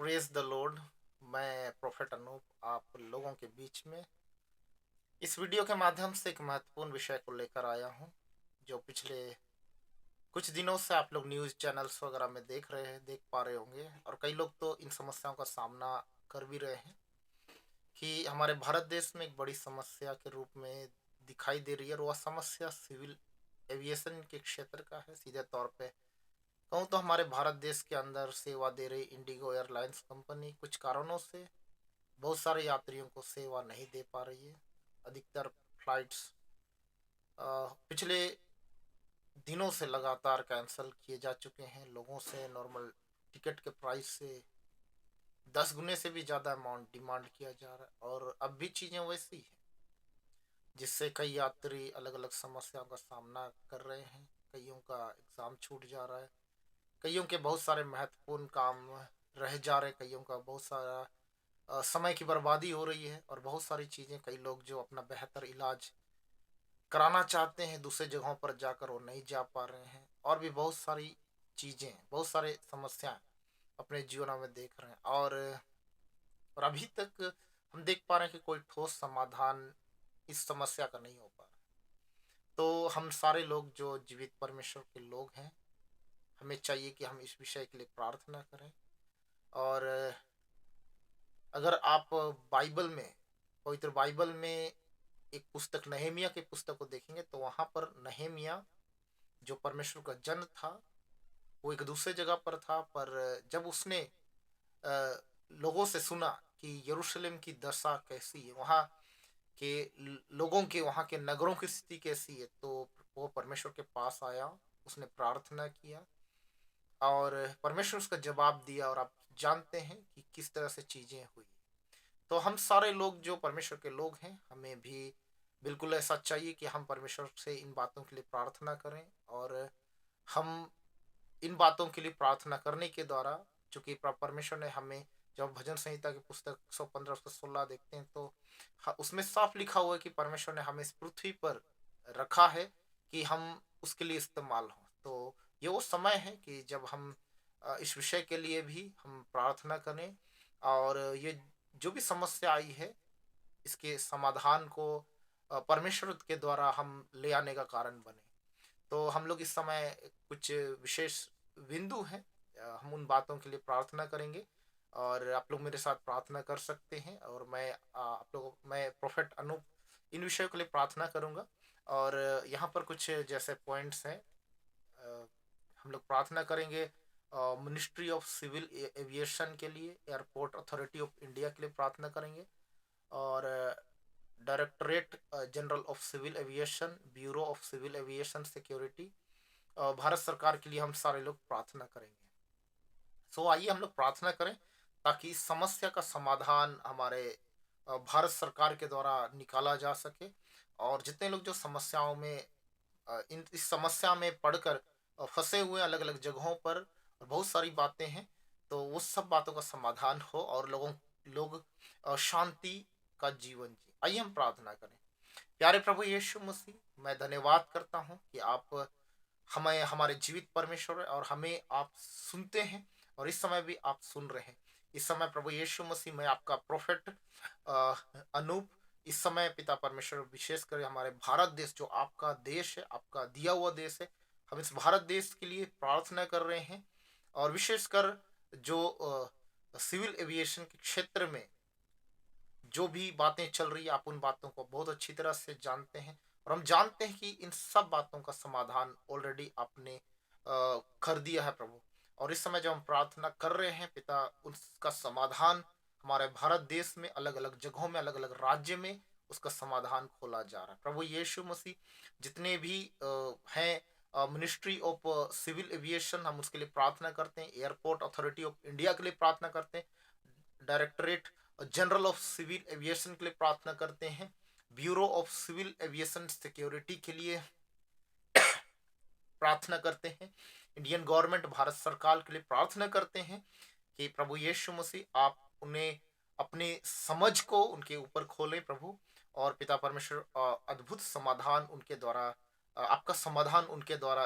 Praise the Lord. मैं prophet Anoop आप लोगों के बीच में इस वीडियो के माध्यम से एक महत्वपूर्ण विषय को लेकर आया हूं, जो पिछले कुछ दिनों से आप लोग न्यूज़ चैनल्स वगैरह में देख पा रहे होंगे, और कई लोग तो इन समस्याओं का सामना कर भी रहे हैं कि हमारे भारत देश में एक बड़ी समस्या के रूप में दिखाई दे रही है। और वह समस्या सिविल एविएशन के क्षेत्र का है। सीधे तौर पे कहूँ तो हमारे भारत देश के अंदर सेवा दे रही इंडिगो एयरलाइंस कंपनी कुछ कारणों से बहुत सारे यात्रियों को सेवा नहीं दे पा रही है। अधिकतर फ्लाइट्स पिछले दिनों से लगातार कैंसिल किए जा चुके हैं। लोगों से नॉर्मल टिकट के प्राइस से 10 गुने से भी ज़्यादा अमाउंट डिमांड किया जा रहा है, और अब भी चीज़ें वैसी हैं, जिससे कई यात्री अलग अलग समस्याओं का सामना कर रहे हैं। कईयों का एग्ज़ाम छूट जा रहा है, कईयों के बहुत सारे महत्वपूर्ण काम रह जा रहे, कईयों का बहुत सारा समय की बर्बादी हो रही है, और बहुत सारी चीज़ें कई लोग जो अपना बेहतर इलाज कराना चाहते हैं दूसरे जगहों पर जाकर वो नहीं जा पा रहे हैं। और भी बहुत सारी चीज़ें, बहुत सारे समस्याएं अपने जीवन में देख रहे हैं। और अभी तक हम देख पा रहे हैं कि कोई ठोस समाधान इस समस्या का नहीं हो पा रहा। तो हम सारे लोग जो जीवित परमेश्वर के लोग हैं, हमें चाहिए कि हम इस विषय के लिए प्रार्थना करें। और अगर आप बाइबल में, पवित्र बाइबल में एक पुस्तक नहेमिया की पुस्तक को देखेंगे, तो वहाँ पर नहेमिया जो परमेश्वर का जन था, वो एक दूसरे जगह पर था। पर जब उसने अ, लोगों से सुना कि यरूशलेम की दशा कैसी है, वहाँ के लोगों के, वहाँ के नगरों की स्थिति कैसी है, तो वो परमेश्वर के पास आया। उसने प्रार्थना किया और परमेश्वर उसका जवाब दिया। और आप जानते हैं कि किस तरह से चीज़ें हुई। तो हम सारे लोग जो परमेश्वर के लोग हैं, हमें भी बिल्कुल ऐसा चाहिए कि हम परमेश्वर से इन बातों के लिए प्रार्थना करें। और हम इन बातों के लिए प्रार्थना करने के द्वारा, चूंकि परमेश्वर ने हमें, जब भजन संहिता की पुस्तक 115 उसका 16 देखते हैं, तो उसमें साफ लिखा हुआ है कि परमेश्वर ने हमें इस पृथ्वी पर रखा है कि हम उसके लिए इस्तेमाल हों। तो ये वो समय है कि जब हम इस विषय के लिए भी हम प्रार्थना करें, और ये जो भी समस्या आई है, इसके समाधान को परमेश्वर के द्वारा हम ले आने का कारण बने। तो हम लोग इस समय कुछ विशेष बिंदु हैं, हम उन बातों के लिए प्रार्थना करेंगे। और आप लोग मेरे साथ प्रार्थना कर सकते हैं, और मैं प्रोफेट अनूप इन विषयों के लिए प्रार्थना करूंगा। और यहाँ पर कुछ जैसे पॉइंट्स हैं। अ, हम लोग प्रार्थना करेंगे मिनिस्ट्री ऑफ सिविल एविएशन के लिए, एयरपोर्ट अथॉरिटी ऑफ इंडिया के लिए प्रार्थना करेंगे, और directorate general of civil aviation, bureau of civil aviation security, Bharat सरकार के लिए हम सारे लोग प्रार्थना करेंगे। सो आइए हम लोग प्रार्थना करें, ताकि इस समस्या का समाधान हमारे भारत सरकार के द्वारा निकाला जा सके। और जितने लोग जो समस्याओं में इन इस समस्या में पढ़कर फंसे हुए अलग अलग जगहों पर, और बहुत सारी बातें हैं, तो वो सब बातों का समाधान हो, और लोग शांति का जीवन जी। आइए हम प्रार्थना करें। प्यारे प्रभु यीशु मसीह, मैं धन्यवाद करता हूँ कि आप हमें, हमारे जीवित परमेश्वर हैं, और हमें आप सुनते हैं, और इस समय भी आप सुन रहे हैं। इस समय प्रभु यीशु मसीह, मैं आपका प्रोफेट अनूप, इस समय पिता परमेश्वर, विशेष कर हमारे भारत देश जो आपका देश है, आपका दिया हुआ देश है, हम इस भारत देश के लिए प्रार्थना कर रहे हैं। और विशेषकर जो सिविल एविएशन के क्षेत्र में जो भी बातें चल रही है, आप उन बातों को बहुत अच्छी तरह से जानते हैं। और हम जानते हैं कि इन सब बातों का समाधान ऑलरेडी आपने कर दिया है प्रभु। और इस समय जब हम प्रार्थना कर रहे हैं पिता, उसका समाधान हमारे भारत देश में अलग अलग जगहों में, अलग अलग राज्य में उसका समाधान खोला जा रहा है। प्रभु यीशु मसीह, जितने भी हैं मिनिस्ट्री ऑफ सिविल एविएशन, हम उसके लिए प्रार्थना करते हैं। एयरपोर्ट अथॉरिटी ऑफ इंडिया के लिए प्रार्थना करते हैं। Directorate general of civil aviation के लिए प्रार्थना करते हैं। Bureau of civil aviation security के लिए प्रार्थना करते हैं। इंडियन गवर्नमेंट, भारत सरकार के लिए प्रार्थना करते हैं कि प्रभु यीशु मसीह आप उन्हें अपने समझ को उनके ऊपर खोले प्रभु। और पिता परमेश्वर, अद्भुत समाधान उनके द्वारा, आपका समाधान उनके द्वारा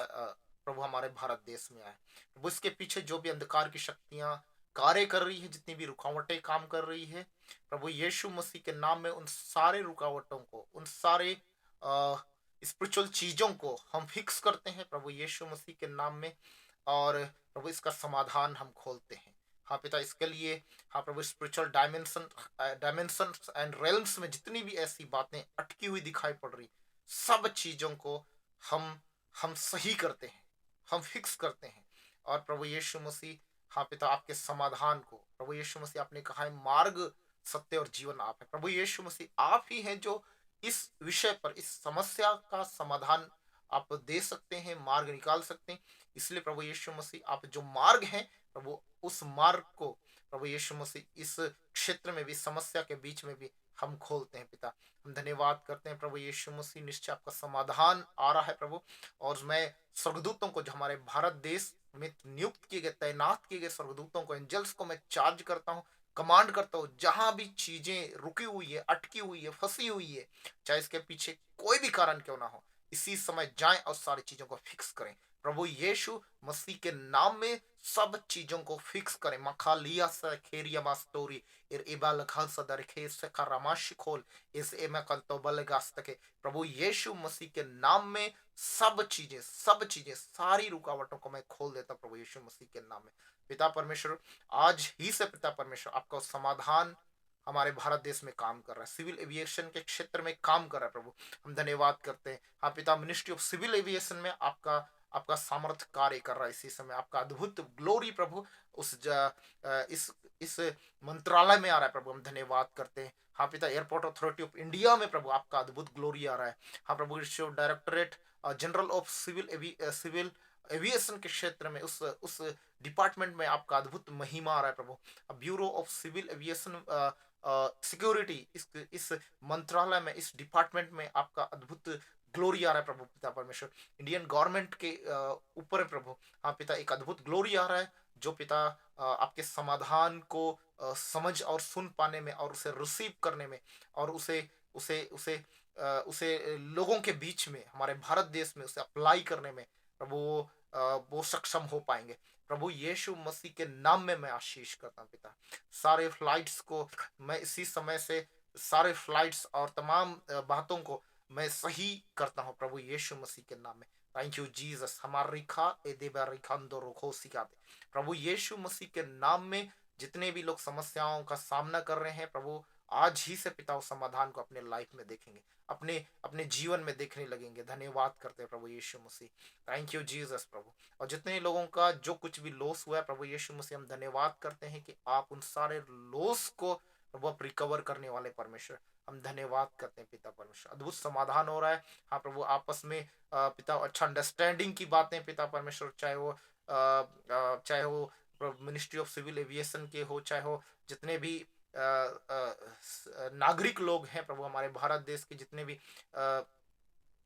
प्रभु हमारे भारत देश में आए। प्रभु इसके पीछे जो भी अंधकार की शक्तियां कार्य कर रही है, जितनी भी रुकावटें काम कर रही है, प्रभु यीशु मसीह के नाम में उन सारे रुकावटों को, उन सारे स्पिरिचुअल चीजों को हम फिक्स करते हैं प्रभु यीशु मसीह के नाम में। और प्रभु इसका समाधान हम खोलते हैं। हाँ पिता, इसके लिए हाँ प्रभु, स्पिरिचुअल डायमेंशन एंड रेल्म्स में जितनी भी ऐसी बातें अटकी हुई दिखाई पड़ रही, सब चीजों को हम हम सही करते हैं, हम फिक्स करते हैं। और प्रभु यीशु मसीह, हाँ पिता, आपके समाधान को, प्रभु यीशु मसीह आपने कहा है मार्ग, सत्य और जीवन आप है। प्रभु यीशु मसीह आप ही हैं जो इस विषय पर, इस समस्या का समाधान आप दे सकते हैं, मार्ग निकाल सकते हैं। इसलिए प्रभु यीशु मसीह आप जो मार्ग हैं प्रभु, उस मार्ग को प्रभु यीशु मसीह इस क्षेत्र में भी, समस्या के बीच में भी हम खोलते हैं पिता। हम धन्यवाद करते हैं प्रभु यीशु मसीह, निश्चय आपका समाधान आ रहा है प्रभु। और मैं स्वर्गदूतों को, जो हमारे भारत देश में नियुक्त किए गए, तैनात किए गए स्वर्गदूतों को, एंजल्स को मैं चार्ज करता हूँ, कमांड करता हूँ, जहां भी चीजें रुकी हुई है, अटकी हुई है, फंसी हुई है, चाहे इसके पीछे कोई भी कारण क्यों ना हो, इसी समय जाएं और सारी चीजों को फिक्स करें प्रभु यीशु मसीह के नाम में। सब चीजों को फिक्स करें। मखालिया से Kheria मास्टोरी ir ibal khal sadar खे से खरामाशी खोल इस एम कल तो बलगास्त के प्रभु यीशु मसीह के नाम में सब चीजें सारी रुकावटों को मैं खोल देता प्रभु यीशु मसीह के नाम में। पिता परमेश्वर, आज ही से पिता परमेश्वर आपका समाधान हमारे भारत देश में काम कर रहा है, सिविल एविएशन के क्षेत्र में काम कर रहा है प्रभु। हम धन्यवाद करते हैं। हाँ पिता, मिनिस्ट्री ऑफ सिविल एविएशन में आपका आपका सामर्थ्य कार्य कर रहा है। इसी समय आपका अद्भुत ग्लोरी प्रभु इस मंत्रालय में आ रहा है प्रभु। हम धन्यवाद करते हैं। हाँ पिता, एयरपोर्ट अथॉरिटी ऑफ इंडिया में प्रभु आपका अद्भुत ग्लोरी आ रहा है। हाँ प्रभु, directorate general of civil aviation के क्षेत्र में, उस डिपार्टमेंट में आपका अद्भुत महिमा आ रहा है प्रभु। Bureau of civil aviation security, इस मंत्रालय में, इस डिपार्टमेंट में आपका अद्भुत ग्लोरी आ रहा है प्रभु पिता परमेश्वर। इंडियन गवर्नमेंट के ऊपर है प्रभु। हाँ पिता, एक अद्भुत ग्लोरी आ रहा है, जो पिता आपके समाधान को समझ और सुन पाने में, और उसे रिसीव करने में, और उसे उसे उसे उसे लोगों के बीच में, हमारे भारत देश में उसे अप्लाई करने में प्रभु वो सक्षम हो पाएंगे। प्रभु यीशु मसीह के नाम में मैं आशीष करता हूँ पिता। सारे फ्लाइट्स को मैं इसी समय से, सारे फ्लाइट्स और तमाम बातों को मैं सही करता हूँ प्रभु यीशु मसीह के नाम में। Thank you Jesus. हमारा रिखा ए देबा रिखांदो रोखो सिखाते प्रभु यीशु मसीह के नाम में। जितने भी लोग समस्याओं का सामना कर रहे हैं प्रभु, आज ही से पिता उस समाधान को अपने लाइफ में देखेंगे, अपने अपने जीवन में देखने लगेंगे। धन्यवाद करते हैं प्रभु यीशु मसीह। थैंक यू जीसस प्रभु। और जितने लोगों का जो कुछ भी लॉस हुआ है प्रभु यीशु मसीह, हम धन्यवाद करते हैं कि आप उन सारे लॉस को प्रभु आप रिकवर करने वाले परमेश्वर। हम धन्यवाद करते हैं पिता परमेश्वर। अद्भुत समाधान हो रहा है। हाँ प्रभु, आपस में पिता अच्छा अंडरस्टैंडिंग की बातें पिता परमेश्वर, चाहे वो मिनिस्ट्री ऑफ सिविल एविएशन के हो, चाहे हो जितने भी नागरिक लोग हैं प्रभु, हमारे भारत देश के जितने भी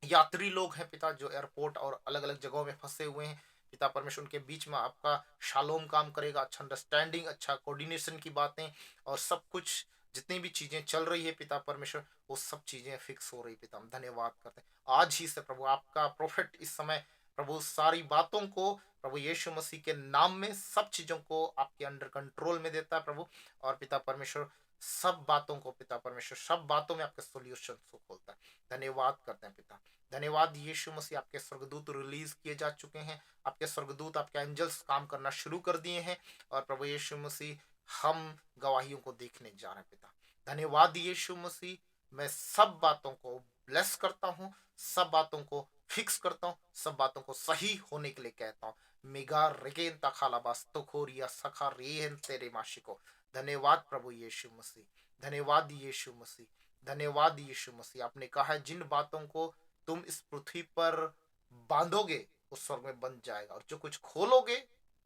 यात्री लोग हैं पिता, जो एयरपोर्ट और अलग अलग जगहों में फंसे हुए हैं पिता परमेश्वर, उनके बीच में आपका शालोम काम करेगा। अच्छा अंडरस्टैंडिंग, अच्छा कोऑर्डिनेशन की बातें, और सब कुछ जितनी भी चीजें चल रही है पिता परमेश्वर, वो सब चीजें फिक्स हो रही पिता। हम धन्यवाद करते हैं आज ही से प्रभु। आपका प्रोफेट इस समय प्रभु सारी बातों को प्रभु यीशु मसीह के नाम में, सब चीजों को आपके अंडर कंट्रोल में देता है प्रभु। और पिता परमेश्वर सब बातों को पिता परमेश्वर, सब बातों में आपके सोल्यूशन को खोलता है। धन्यवाद करते हैं पिता। धन्यवाद यीशु मसीह, आपके स्वर्गदूत रिलीज किए जा चुके हैं। आपके स्वर्गदूत, आपके एंजल्स काम करना शुरू कर दिए हैं। और प्रभु यीशु मसीह, हम गवाहियों को देखने जा रहे हैं पिता। धन्यवाद यीशु मसीह। मैं सब बातों को ब्लेस करता हूँ, सब बातों को फिक्स करता हूँ, सब बातों को सही होने के लिए कहता हूँ। मिगा रेगेन तखालाबास तो खोरिया सखा रेहन तेरे माशिको। धन्यवाद प्रभु यीशु मसीह। धन्यवाद यीशु मसीह। धन्यवाद यीशु मसीह। आपने कहा है जिन बातों को तुम इस पृथ्वी पर बांधोगे उस स्वर्ग में बंध जाएगा, और जो कुछ खोलोगे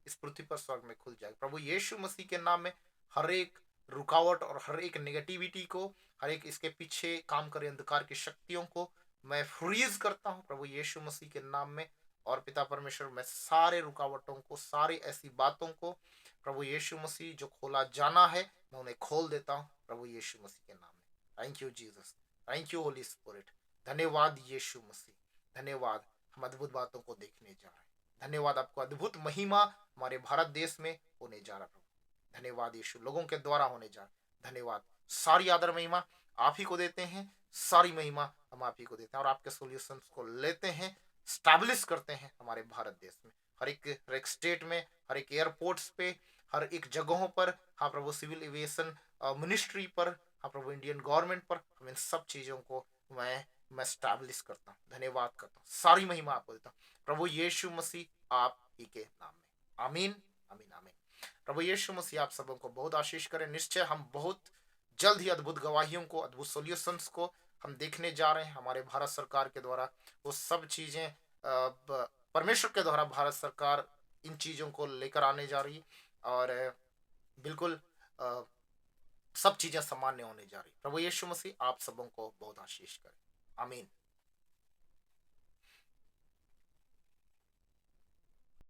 इस पृथ्वी पर स्वर्ग में खुल जाएगा। प्रभु यीशु मसीह के नाम में हर एक रुकावट और हर एक नेगेटिविटी को, हर एक इसके पीछे काम करे अंधकार की शक्तियों को मैं फ्रीज करता हूँ प्रभु यीशु मसीह के नाम में। और पिता परमेश्वर, मैं सारे रुकावटों को, सारी ऐसी बातों को प्रभु यीशु मसीह जो खोला जाना है, मैं उन्हें खोल देता हूँ प्रभु यीशु मसीह के नाम में। Thank you Jesus. Thank you Holi spirit. धन्यवाद यीशु मसीह। धन्यवाद। हम अद्भुत बातों को देखने जा रहे हैं। धन्यवाद। आपको अद्भुत महिमा हमारे भारत देश में होने जा रहा है प्रभु। धन्यवाद यीशु, लोगों के द्वारा होने जा रहे। धन्यवाद। सारी आदर महिमा आप ही को देते हैं, सारी महिमा हम आप ही को देते हैं और आपके सॉल्यूशंस को लेते हैं, स्टैब्लिश करते हैं हमारे भारत देश में, हर एक स्टेट में, हर एक एयरपोर्ट्स पे, हर एक जगहों पर। हाँ प्रभु, सिविल एविएशन मिनिस्ट्री पर, हाँ प्रभु, इंडियन गवर्नमेंट पर, हम इन सब चीज़ों को मैं स्टैब्लिश करता हूँ, धन्यवाद करता हूँ, सारी महिमा आपको देता हूँ प्रभु यीशु मसीह आप ही के नाम में। आमीन, आमीन, आमीन। प्रभु यीशु मसीह आप सबों को बहुत आशीष करें। निश्चय हम बहुत जल्द ही अद्भुत गवाहियों को, अद्भुत सॉल्यूशंस को हम देखने जा रहे हैं हमारे भारत सरकार के द्वारा। वो सब चीज़ें परमेश्वर के द्वारा भारत सरकार इन चीज़ों को लेकर आने जा रही है और बिल्कुल अ, सब चीज़ें सामान्य होने जा रही। प्रभु यीशु मसीह आप सबों को बहुत आशीष करें। आमीन।